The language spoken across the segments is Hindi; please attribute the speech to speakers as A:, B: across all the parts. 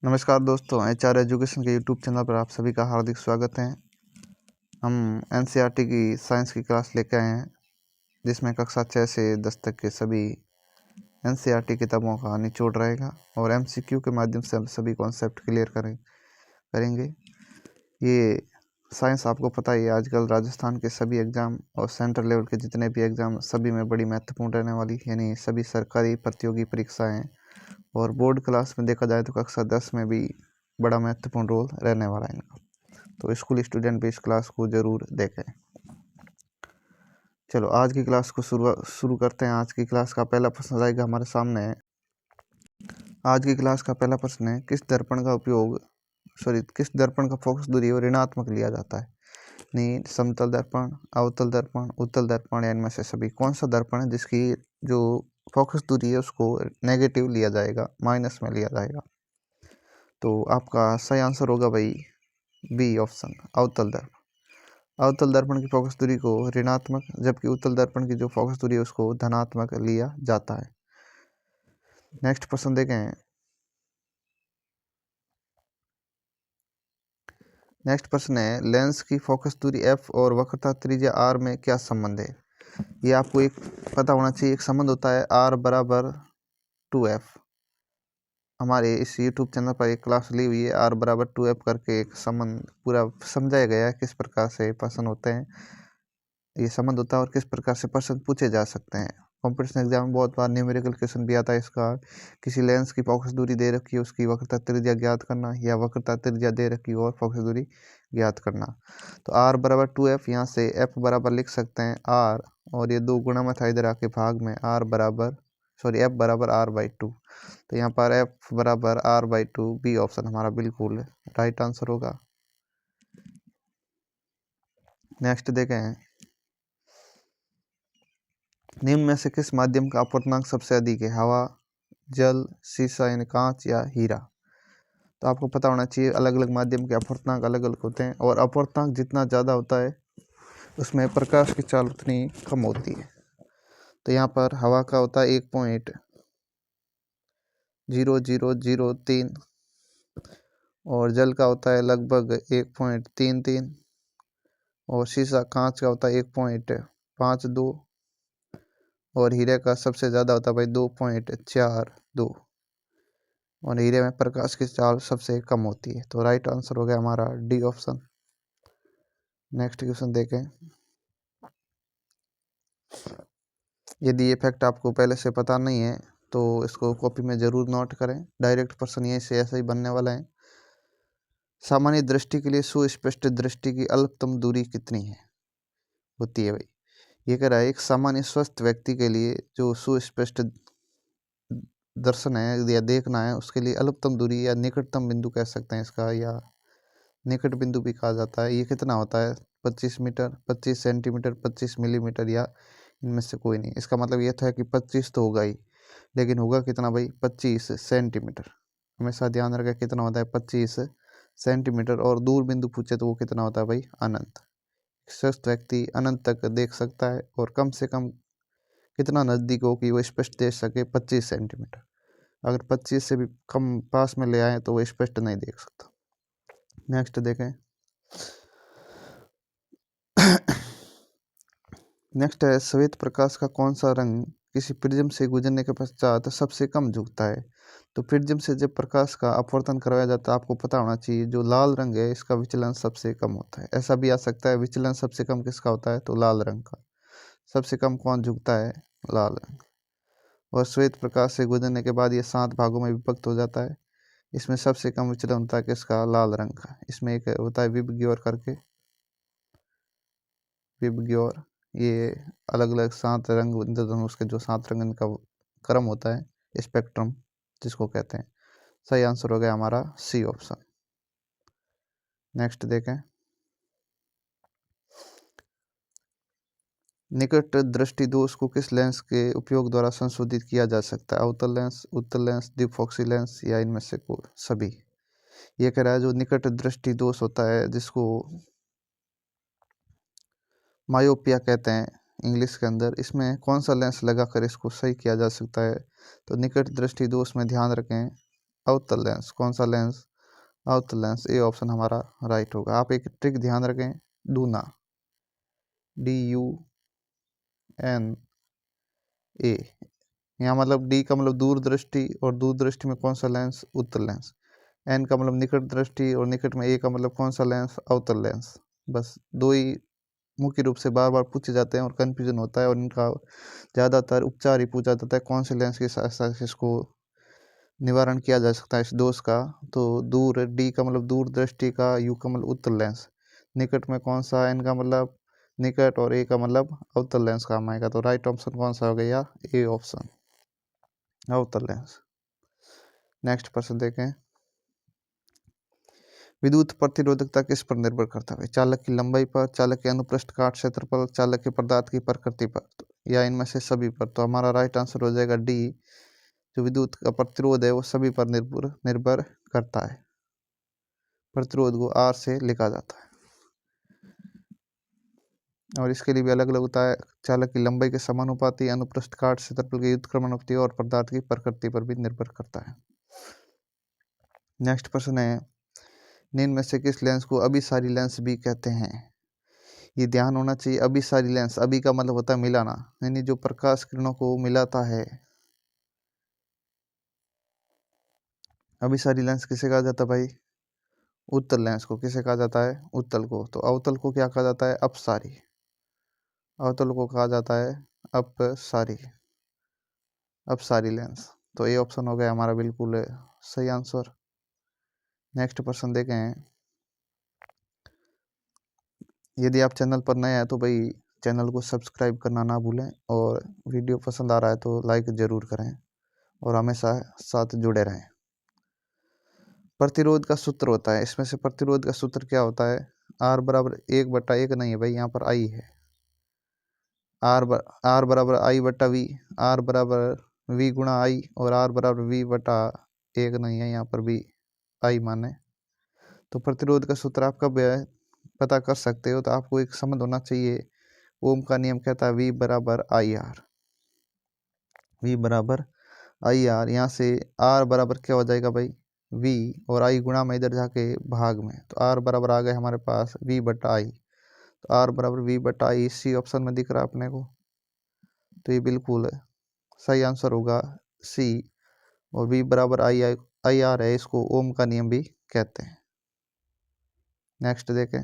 A: नमस्कार दोस्तों, एचआर एजुकेशन के यूट्यूब चैनल पर आप सभी का हार्दिक स्वागत है। हम एनसीईआरटी की साइंस की क्लास लेकर आए हैं, जिसमें कक्षा 6 से 10 तक के सभी एनसीईआरटी किताबों का निचोड़ रहेगा और एमसीक्यू के माध्यम से हम सभी कॉन्सेप्ट क्लियर करेंगे। ये साइंस आपको पता ही है, आजकल राजस्थान के सभी एग्ज़ाम और सेंट्रल लेवल के जितने भी एग्ज़ाम सभी में बड़ी महत्वपूर्ण रहने वाली, यानी सभी सरकारी प्रतियोगी परीक्षाएँ और बोर्ड क्लास में देखा जाए तो कक्षा 10 में भी बड़ा महत्वपूर्ण रोल रहने वाला है इनका। तो स्कूल स्टूडेंट भी इस क्लास को ज़रूर देखें। चलो आज की क्लास को शुरू करते हैं। आज की क्लास का पहला प्रश्न रहेगा हमारे सामने। आज की क्लास का पहला प्रश्न है, किस दर्पण का फोकस दूरी और ऋणात्मक लिया जाता है? नहीं, समतल दर्पण, अवतल दर्पण, उत्तल दर्पण या इनमें से सभी। कौन सा दर्पण है जिसकी जो फोकस दूरी है उसको नेगेटिव लिया जाएगा, माइनस में लिया जाएगा? तो आपका सही आंसर होगा भाई बी ऑप्शन, अवतल दर्पण। अवतल दर्पण की फोकस दूरी को ऋणात्मक, जबकि उत्तल दर्पण की जो फोकस दूरी है उसको धनात्मक लिया जाता है। नेक्स्ट प्रश्न देखें। नेक्स्ट प्रश्न है, लेंस की फोकस दूरी f और वक्रता त्रिज्या r में क्या संबंध है? ये आपको एक पता होना चाहिए। एक संबंध होता है r बराबर 2f। हमारे इस YouTube चैनल पर एक क्लास ली हुई है, r बराबर 2f करके एक संबंध पूरा समझाया गया है, किस प्रकार से प्रश्न होते हैं, ये संबंध होता है और किस प्रकार से प्रश्न पूछे जा सकते हैं। कॉम्पिटिशन एग्जाम में बहुत बार न्यूमेरिकल क्वेश्चन भी आता है इसका। किसी लेंस की फोकस दूरी दे रखी है, उसकी वक्रता त्रिज्या ज्ञात करना, या वक्रता त्रिज्या दे रखी है और फोकस दूरी ज्ञात करना। तो r बराबर 2f, यहाँ से f बराबर लिख सकते हैं r, और ये दो गुणा में था इधर आके भाग में, f बराबर r/2। तो यहाँ पर f बराबर r/2, बी ऑप्शन हमारा बिल्कुल राइट आंसर होगा। नेक्स्ट देखें। निम्न में से किस माध्यम का अपवर्तनांक सबसे अधिक है? हवा, जल, शीशा यानी कांच या हीरा? तो आपको पता होना चाहिए अलग अलग माध्यम के अपवर्तनांक अलग अलग होते हैं, और अपवर्तनांक जितना ज़्यादा होता है उसमें प्रकाश की चाल उतनी कम होती है। तो यहाँ पर हवा का होता है 1.0003, और जल का होता है लगभग 1.33, और शीशा कांच का होता है 1.52, और हीरे का सबसे ज़्यादा होता है भाई 2.42, और हीरे में प्रकाश की चाल सबसे कम होती है। तो राइट आंसर हो गया हमारा डी ऑप्शन। नेक्स्ट क्वेश्चन देखें। यदि ये फैक्ट आपको पहले से पता नहीं है तो इसको कॉपी में ज़रूर नोट करें, डायरेक्ट प्रश्न यहीं से ऐसा ही बनने वाला है। सामान्य दृष्टि के लिए सुस्पष्ट दृष्टि की अल्पतम दूरी कितनी है होती है भाई? ये कह रहा है एक सामान्य स्वस्थ व्यक्ति के लिए जो सुस्पष्ट दर्शन है या देखना है, उसके लिए अल्पतम दूरी या निकटतम बिंदु कह सकते हैं इसका, या निकट बिंदु भी कहा जाता है, ये कितना होता है? 25 मीटर, 25 सेंटीमीटर, 25 मिलीमीटर, या इनमें से कोई नहीं। इसका मतलब ये था कि 25 तो होगा ही, लेकिन होगा कितना भाई? 25 सेंटीमीटर। हमेशा ध्यान रखें कितना होता है? 25 सेंटीमीटर। और दूर बिंदु पूछे तो वो कितना होता है भाई? अनंत। स्वस्थ व्यक्ति अनंत तक देख सकता है, और कम से कम कितना नज़दीक हो कि वो स्पष्ट देख सके? 25 सेंटीमीटर। अगर 25 से भी कम पास में ले आए तो वो स्पष्ट नहीं देख सकता। नेक्स्ट देखें। नेक्स्ट है, श्वेत प्रकाश का कौन सा रंग किसी प्रिज्म से गुजरने के पश्चात सबसे कम झुकता है? तो प्रिज्म से जब प्रकाश का अपवर्तन करवाया जाता है, आपको पता होना चाहिए जो लाल रंग है इसका विचलन सबसे कम होता है। ऐसा भी आ सकता है विचलन सबसे कम किसका होता है? तो लाल रंग का। सबसे कम कौन झुकता है? लाल रंग। और श्वेत प्रकाश से गुजरने के बाद ये 7 भागों में विभक्त हो जाता है। इसमें सबसे कम विचलन होता है किसका? लाल रंग का। इसमें एक होता है विबग्योर करके, विबग्योर। ये अलग अलग 7 रंग, इंद्रधनुष के जो 7 रंग इनका क्रम होता है, स्पेक्ट्रम जिसको कहते हैं। सही आंसर हो गया हमारा सी ऑप्शन। नेक्स्ट देखें। निकट दृष्टि दोष को किस लेंस के उपयोग द्वारा संशोधित किया जा सकता है? अवतल लेंस, उत्तल लेंस, द्विफोक्सी लेंस, या इनमें से कोई सभी? ये कह रहा है जो निकट दृष्टि दोष होता है, जिसको मायोपिया कहते हैं इंग्लिश के अंदर, इसमें कौन सा लेंस लगाकर इसको सही किया जा सकता है? तो निकट दृष्टि दोष में ध्यान रखें अवतल लेंस। कौन सा लेंस? अवतल लेंस। ए ऑप्शन हमारा राइट होगा। आप एक ट्रिक ध्यान रखें, डूना, DUNA, यहाँ मतलब डी का मतलब दूरदृष्टि, और दूरदृष्टि में कौन सा लेंस? उत्तल लेंस। एन का मतलब निकट दृष्टि, और निकट में ए का मतलब कौन सा लेंस? अवतल लेंस। बस दो ही मुख्य रूप से बार बार पूछे जाते हैं और कन्फ्यूजन होता है, और इनका ज़्यादातर उपचार ही पूछा जाता है, कौन से लेंस के साथ साथ इसको निवारण किया जा सकता है इस दोष का। तो दूर, डी का मतलब दूर दृष्टि का, यू का मतलब उत्तल लेंस, निकट में कौन सा? एन का मतलब निकट, और ए का मतलब अवतल लेंस काम आएगा। तो राइट ऑप्शन कौन सा हो गया? ए ऑप्शन, अवतल लेंस। नेक्स्ट प्रश्न देखें, विद्युत प्रतिरोधकता किस पर निर्भर करता है? चालक की लंबाई पर, चालक के अनुप्रस्थ काट क्षेत्र पर, चालक के पदार्थ की प्रकृति पर, या इनमें से सभी पर। तो हमारा राइट आंसर हो जाएगा डी, जो विद्युत का प्रतिरोध है वो सभी पर निर्भर करता है। प्रतिरोध को आर से लिखा जाता है, और इसके लिए भी अलग अलग होता है। चालक की लंबाई के समानुपाती, अनुप्रस्थ काट क्षेत्रफल के व्युत्क्रमण अवधि, और पदार्थ की प्रकृति पर भी निर्भर करता है। नेक्स्ट प्रश्न है, निम्न में से किस लेंस को अभिसारी लेंस भी कहते हैं? ये ध्यान होना चाहिए, अभिसारी लेंस, अभी का मतलब होता है मिलाना, यानी जो प्रकाश किरणों को मिलाता है। अभिसारी लेंस किसे कहा जाता है भाई? उत्तल लेंस को। किसे कहा जाता है? उत्तल को। तो अवतल को क्या कहा जाता है? अपसारी। अवतल को कहा जाता है अपसारी, अपसारी लेंस। तो ये ऑप्शन हो गया हमारा बिल्कुल सही आंसर। नेक्स्ट प्रश्न देखें, यदि आप चैनल पर नए हैं तो भाई चैनल को सब्सक्राइब करना ना भूलें, और वीडियो पसंद आ रहा है तो लाइक ज़रूर करें, और हमेशा साथ जुड़े रहें। प्रतिरोध का सूत्र होता है, इसमें से प्रतिरोध का सूत्र क्या होता है? R बराबर 1/1 नहीं है भाई, यहाँ पर I है। R बराबर I/V, R बराबर V गुणा I, और R बराबर V/1 नहीं है, यहाँ पर भी I माने। तो प्रतिरोध का सूत्र आप कब पता कर सकते हो? तो आपको एक समझ होना चाहिए, ओम का नियम कहता है V बराबर IR, V बराबर IR। यहाँ से R बराबर क्या हो जाएगा भाई? V, और I गुणा में इधर जाके भाग में, तो R बराबर आ गए हमारे पास V/I। तो R बराबर V/I सी ऑप्शन में दिख रहा है अपने को, तो ये बिल्कुल सही आंसर होगा सी। और V बराबर IR है, इसको ओम का नियम भी कहते हैं। नेक्स्ट देखें,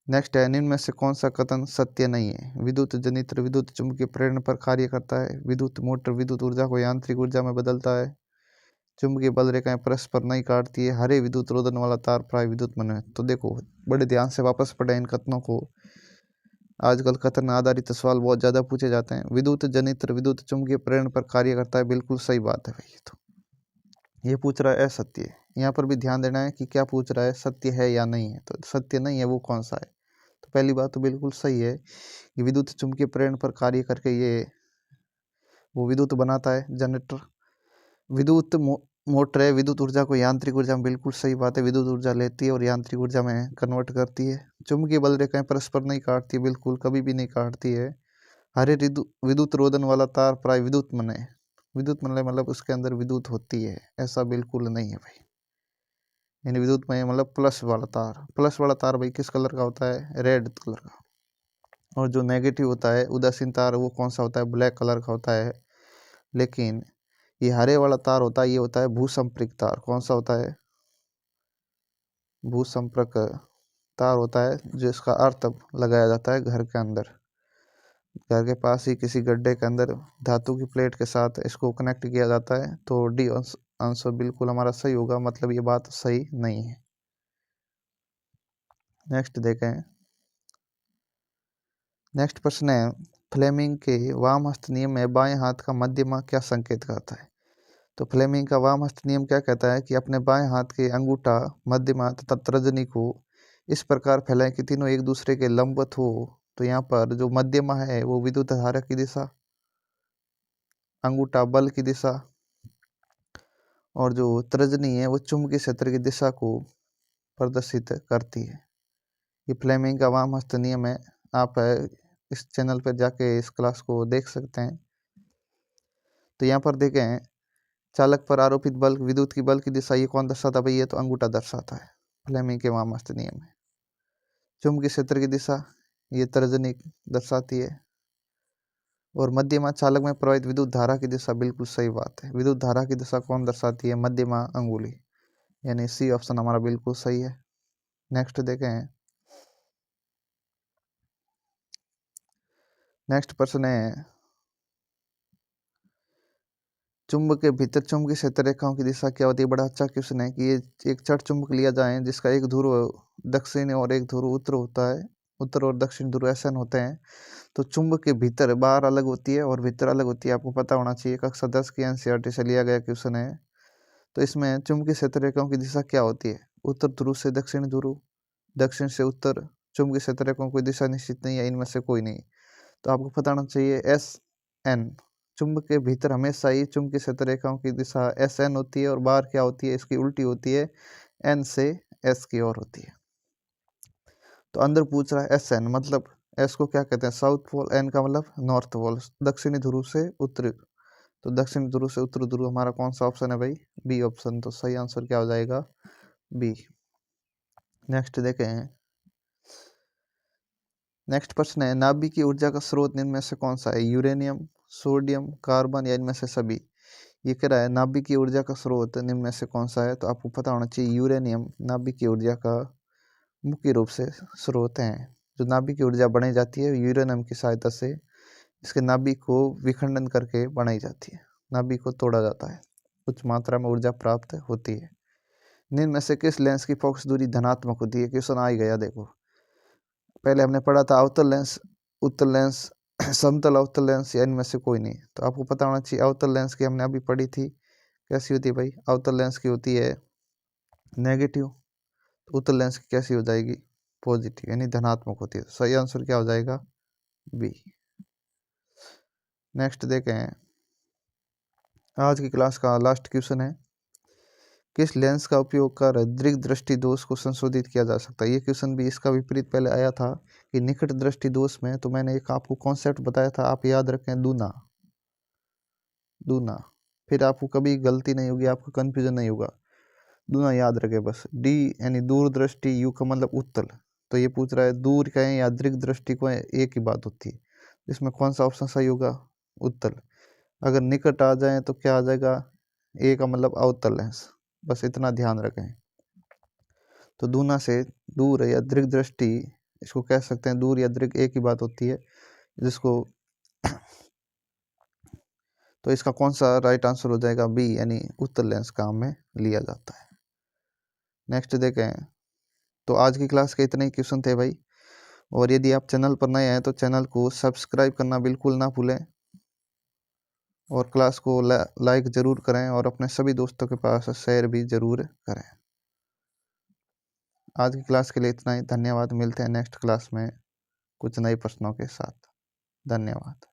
A: नेक्स्ट है, निम्न में से कौन सा कथन सत्य नहीं है? विद्युत जनित्र विद्युत चुंबकीय प्रेरण पर कार्य करता है, विद्युत मोटर विद्युत ऊर्जा को यांत्रिक ऊर्जा में बदलता है, चुंबकीय बल रेखाएं परस्पर नहीं काटती है, हरे विद्युत रोधन वाला तार प्राय विद्युत मन है। तो देखो बड़े ध्यान से वापस पढ़े इन कथनों को, आजकल कथन आधारित सवाल बहुत ज़्यादा पूछे जाते हैं। विद्युत जनित्र विद्युत चुंबकीय प्रेरण पर कार्य करता है, बिल्कुल सही बात है भाई। तो ये पूछ रहा है असत्य, यहाँ पर भी ध्यान देना है कि क्या पूछ रहा है, सत्य है या नहीं है। तो सत्य नहीं है, वो कौन सा है? तो पहली बात तो बिल्कुल सही है कि विद्युत चुंबकीय प्रेरण पर कार्य करके ये वो विद्युत बनाता है, जनरेटर। विद्युत मोटर है, विद्युत ऊर्जा को यांत्रिक ऊर्जा में, बिल्कुल सही बात है, विद्युत ऊर्जा लेती है और यांत्रिक ऊर्जा में कन्वर्ट करती है। चुंबकीय बल रेखाएं परस्पर नहीं काटती, बिल्कुल कभी भी नहीं काटती है। हरे विद्युत रोधन वाला तार प्राय विद्युत मन है, विद्युत मन मतलब उसके अंदर विद्युत होती है, ऐसा बिल्कुल नहीं है भाई। यानी विद्युत में मतलब प्लस वाला तार, प्लस वाला तार भाई किस कलर का होता है? रेड कलर का। और जो नेगेटिव होता है उदासीन तार, वो कौन सा होता है? ब्लैक कलर का होता है। लेकिन ये हरे वाला तार होता है, ये होता है भूसंपर्क तार। कौन सा होता है? भूसंपर्क तार होता है, जिसका अर्थ लगाया जाता है घर के अंदर, घर के पास ही किसी गड्ढे के अंदर धातु की प्लेट के साथ इसको कनेक्ट किया जाता है। तो डी आंसर बिल्कुल हमारा सही होगा, मतलब ये बात सही नहीं है। नेक्स्ट देखें, नेक्स्ट प्रश्न है, फ्लेमिंग के वाम हस्त नियम में बाएं हाथ का मध्यमा क्या संकेत करता है? तो फ्लेमिंग का वाम हस्त नियम क्या कहता है कि अपने बाएं हाथ के अंगूठा, मध्यमा तथा तर्जनी को इस प्रकार फैलाएं कि तीनों एक दूसरे के लंबवत हो। तो यहाँ पर जो मध्यमा है वो विद्युत धारा की दिशा, अंगूठा बल की दिशा, और जो तर्जनी है वो चुंबकीय क्षेत्र की दिशा को प्रदर्शित करती है। ये फ्लेमिंग का वाम हस्त नियम है। आप इस चैनल पर जाके इस क्लास को देख सकते हैं। तो यहाँ पर देखें चालक पर आरोपित बल विद्युत की बल की दिशा ये कौन दर्शाता भाई, ये तो अंगूठा दर्शाता है, फ्लेमिंग के वामास्त्र नियम है। चुंबकीय क्षेत्र की दिशा ये तर्जनी दर्शाती है। और मध्यमा चालक में प्रवाहित विद्युत धारा की दिशा, बिल्कुल सही बात है। विद्युत धारा की दिशा कौन दर्शाती है, मध्यमा अंगुली, यानी सी ऑप्शन हमारा बिल्कुल सही है। नेक्स्ट देखें, नेक्स्ट प्रश्न है चुंबक के भीतर चुंबकीय क्षेत्र रेखाओं की दिशा क्या होती है। बड़ा अच्छा क्वेश्चन है कि ये एक चर चुंबक लिया जाए जिसका एक ध्रुव दक्षिण और एक ध्रुव उत्तर होता है, उत्तर और दक्षिण ध्रुव ऐसे होते हैं। तो चुंबक के भीतर बाहर अलग होती है और भीतर अलग होती है, आपको पता होना चाहिए, कक्षा 10 की एनसीईआरटी से लिया गया क्वेश्चन है। तो इसमें चुंबकीय क्षेत्र रेखाओं की दिशा क्या होती है, उत्तर ध्रुव से दक्षिण ध्रुव, दक्षिण से उत्तर। चुंबकीय क्षेत्र रेखाओं की दिशा निश्चित नहीं है, इनमें से कोई नहीं। तो आपको पता होना चाहिए SN, चुंबक के भीतर हमेशा ही चुंबकीय क्षेत्र रेखाओं की दिशा SN होती है और बाहर क्या होती है, इसकी उल्टी होती है, N से S की ओर होती है। तो अंदर पूछ रहा है SN मतलब S को क्या कहते हैं, साउथ पोल, N का मतलब नॉर्थ पोल, दक्षिणी ध्रुव से उत्तरी। तो दक्षिण ध्रुव से उत्तर ध्रुव हमारा कौन सा ऑप्शन है भाई, बी ऑप्शन। तो सही आंसर क्या हो जाएगा, बी। नेक्स्ट देखें, नेक्स्ट प्रश्न है नाभिक की ऊर्जा का स्रोत निम्न में से कौन सा है, यूरेनियम, सोडियम, कार्बन या इनमें से सभी। ये कह रहा है नाभिक की ऊर्जा का स्रोत निम्न में से कौन सा है, तो आपको पता होना चाहिए यूरेनियम नाभिक की ऊर्जा का मुख्य रूप से स्रोत है। जो नाभिक की ऊर्जा बनाई जाती है यूरेनियम की सहायता से, इसके नाभिक को विखंडन करके बनाई जाती है, नाभिक को तोड़ा जाता है, उच्च मात्रा में ऊर्जा प्राप्त होती है। निम्न में से किस लेंस की फोकस दूरी धनात्मक होती है, क्वेश्चन आ ही गया। देखो पहले हमने पढ़ा था अवतल लेंस, उत्तल लेंस, समतल अवतल लेंस, या इनमें से कोई नहीं। तो आपको पता होना चाहिए अवतल लेंस की हमने अभी पढ़ी थी, कैसी होती है भाई, अवतल लेंस की होती है नेगेटिव, तो उत्तल लेंस की कैसी हो जाएगी, पॉजिटिव, यानी धनात्मक होती है। तो सही आंसर क्या हो जाएगा, बी। नेक्स्ट देखें, आज की क्लास का लास्ट क्वेश्चन है किस लेंस का उपयोग कर दीर्घ दृष्टि दोष को संशोधित किया जा सकता है। ये क्वेश्चन भी इसका विपरीत पहले आया था कि निकट दृष्टि दोष में, तो मैंने एक आपको कॉन्सेप्ट बताया था, आप याद रखें, दूना, दूना, फिर आपको कभी गलती नहीं होगी, आपको कंफ्यूजन नहीं होगा, दूना याद रखे बस। डी यानी दूर दृष्टि, यू का मतलब उत्तल। तो ये पूछ रहा है दूर कहें या दीर्घ दृष्टि को, एक ही बात होती है, इसमें कौन सा ऑप्शन सही होगा, उत्तल। अगर निकट आ जाए तो क्या आ जाएगा, ए का मतलब अवतल लेंस, बस इतना ध्यान रखें। तो दूना से दूर या दीर्घ दृष्टि, इसको कह सकते हैं दूर या दीर्घ एक ही बात होती है, जिसको तो इसका कौन सा राइट आंसर हो जाएगा, बी, यानी उत्तल लेंस काम में लिया जाता है। नेक्स्ट देखें, तो आज की क्लास के इतने ही क्वेश्चन थे भाई। और यदि आप चैनल पर नए हैं तो चैनल को सब्सक्राइब करना बिल्कुल ना भूलें, और क्लास को लाइक ज़रूर करें और अपने सभी दोस्तों के पास शेयर भी ज़रूर करें। आज की क्लास के लिए इतना ही, धन्यवाद। मिलते हैं नेक्स्ट क्लास में कुछ नए प्रश्नों के साथ। धन्यवाद।